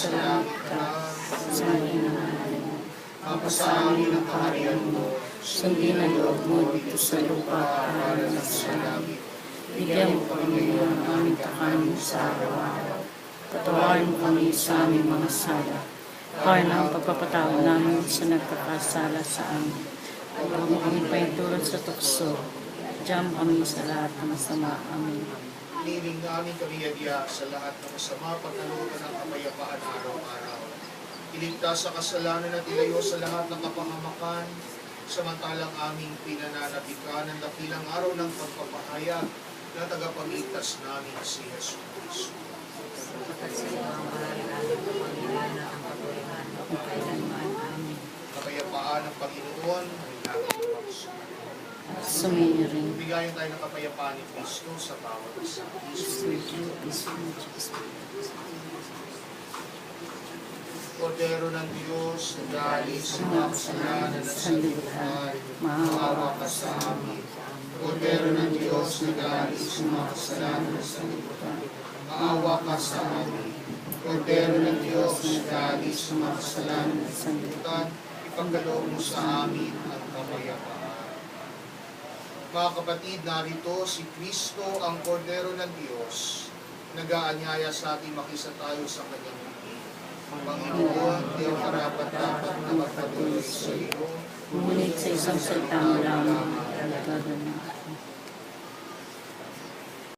nasa langit ka, sambahin natin. Mapasa amin ang kaharian mo, sundin ang loob mo dito sa lupa para sa langit. Bigyan mo kami ng aming kakanin sa araw-araw. Patawarin mo kami sa aming mga sala, kaya na ang pagpapatawad namin sa nagkakasala sa amin. At huwag mo kami paintulad sa tukso, diyan kami sa lahat ng masama. Amen. Iniling namin kami yadya sa lahat ng masama, pagkalooban ng kapayapaan araw-araw. Iligtas sa kasalanan at ilayo sa lahat ng kapahamakan, samantalang aming pinananabikan ng dakilang araw ng pagpapahayag na tagapagligtas namin si Yesu Cristo. Kapayapaan ng Panginoon ay laging magsumayin. Sumirin. Bigayan tayo ng kapayapaan ni Cristo sa bawat isa. Kordero ng Diyos, na galing sa mga kasalanan at sanlibutan, maawa ka sa amin. Kordero ng Diyos, na galing sa mga kasalanan at sanlibutan, maawa ka sa amin. Kordero ng Diyos, na galing sa mga kasalanan at sanlibutan, ipagkaloob mo sa amin ang kapayapaan. Mga kapatid, narito si Kristo, ang Kordero ng Diyos, nag-aanyaya sa ating makisatayo sa kanyang bibig. Panginoon, di ang karapat-dapat na magpatuloy sa iyo, Ngunit sa isang salita mo lamang, alagad na